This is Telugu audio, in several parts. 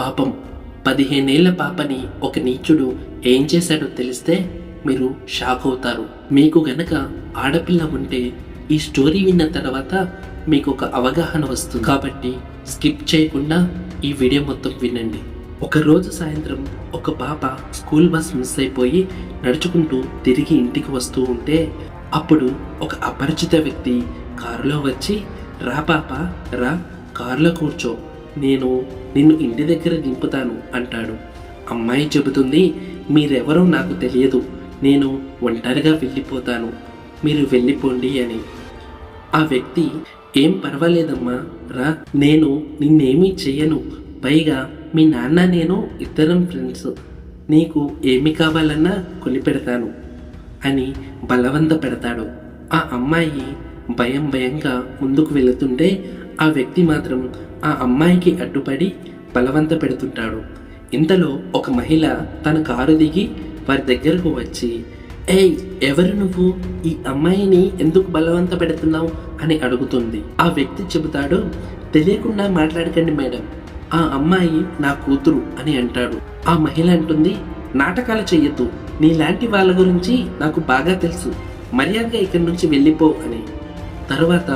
పాపం 15 ఏళ్ల పాపని ఒక నీచుడు ఏం చేశాడో తెలిస్తే మీరు షాక్ అవుతారు. మీకు గనక ఆడపిల్ల ఉంటే ఈ స్టోరీ విన్న తర్వాత మీకు ఒక అవగాహన వస్తుంది. కాబట్టి స్కిప్ చేయకుండా ఈ వీడియో మొత్తం వినండి. ఒకరోజు సాయంత్రం ఒక పాప స్కూల్ బస్ మిస్ అయిపోయి నడుచుకుంటూ తిరిగి ఇంటికి వస్తూ ఉంటే అప్పుడు ఒక అపరిచిత వ్యక్తి కారులో వచ్చి, రా పాప రా, కారులో కూర్చో, నేను నిన్ను ఇంటి దగ్గర దింపుతాను అంటాడు. అమ్మాయి చెబుతుంది, మీరెవరో నాకు తెలియదు, నేను ఒంటరిగా వెళ్ళిపోతాను, మీరు వెళ్ళిపోండి అని. ఆ వ్యక్తి, ఏం పర్వాలేదమ్మా రా, నేను నిన్నేమీ చెయ్యను, పైగా మీ నాన్న నేను ఇద్దరం ఫ్రెండ్స్, నీకు ఏమి కావాలన్నా కొనిపెడతాను అని బలవంత పెడతాడు. ఆ అమ్మాయి భయంగా ముందుకు వెళుతుంటే ఆ వ్యక్తి మాత్రం ఆ అమ్మాయికి అడ్డుపడి బలవంత పెడుతుంటాడు. ఇంతలో ఒక మహిళ తన కారు దిగి వారి దగ్గరకు వచ్చి, ఏయ్ ఎవరు నువ్వు, ఈ అమ్మాయిని ఎందుకు బలవంత పెడుతున్నావు అని అడుగుతుంది. ఆ వ్యక్తి చెబుతాడు, తెలియకుండా మాట్లాడకండి మేడం, ఆ అమ్మాయి నా కూతురు అని అంటాడు. ఆ మహిళ అంటుంది, నాటకాలు చెయ్యొద్దు, నీలాంటి వాళ్ళ గురించి నాకు బాగా తెలుసు, మర్యాదగా ఇక్కడి నుంచి వెళ్ళిపో అని. తర్వాత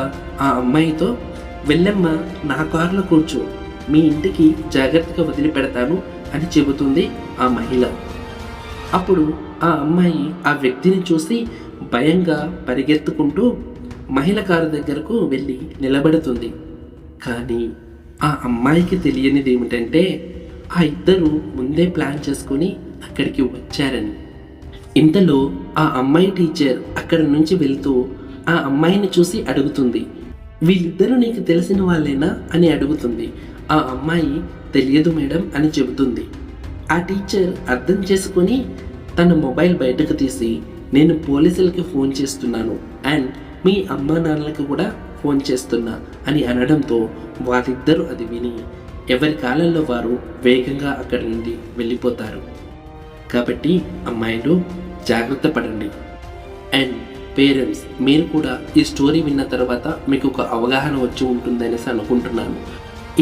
ఆ అమ్మాయితో, వెళ్ళమ్మా నా కారులో కూర్చో, మీ ఇంటికి జాగ్రత్తగా వదిలిపెడతాను అని చెబుతుంది ఆ మహిళ. అప్పుడు ఆ అమ్మాయి ఆ వ్యక్తిని చూసి భయంగా పరిగెత్తుకుంటూ మహిళ కారు దగ్గరకు వెళ్ళి నిలబడుతుంది. కానీ ఆ అమ్మాయికి తెలియనిది ఏమిటంటే ఆ ఇద్దరు ముందే ప్లాన్ చేసుకుని అక్కడికి వచ్చారని. ఇంతలో ఆ అమ్మాయి టీచర్ అక్కడి నుంచి వెళ్తూ ఆ అమ్మాయిని చూసి అడుగుతుంది, వీళ్ళిద్దరూ నీకు తెలిసిన వాళ్ళేనా అని అడుగుతుంది. ఆ అమ్మాయి తెలియదు మేడం అని చెబుతుంది. ఆ టీచర్ అర్థం చేసుకుని తన మొబైల్ బయటకు తీసి, నేను పోలీసులకి ఫోన్ చేస్తున్నాను అండ్ మీ అమ్మా నాన్నలకు కూడా ఫోన్ చేస్తున్నా అని అనడంతో వాళ్ళిద్దరూ అది విని ఎవరి కాలంలో వారు వేగంగా అక్కడి నుండి వెళ్ళిపోతారు. కాబట్టి అమ్మాయిలు జాగ్రత్త పడండి. అండ్ పేరెంట్స్, మీరు కూడా ఈ స్టోరీ విన్న తర్వాత మీకు ఒక అవగాహన వచ్చి ఉంటుందనేసి అనుకుంటున్నాను.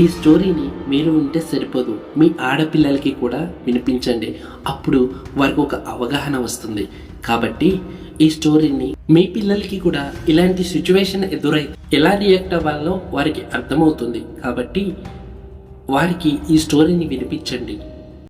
ఈ స్టోరీని మీరు వింటే సరిపోదు, మీ ఆడపిల్లలకి కూడా వినిపించండి, అప్పుడు వారికి ఒక అవగాహన వస్తుంది. కాబట్టి ఈ స్టోరీని మీ పిల్లలకి కూడా ఇలాంటి సిచ్యువేషన్ ఎదురైతే ఎలా రియాక్ట్ అవ్వాలో వారికి అర్థమవుతుంది. కాబట్టి వారికి ఈ స్టోరీని వినిపించండి.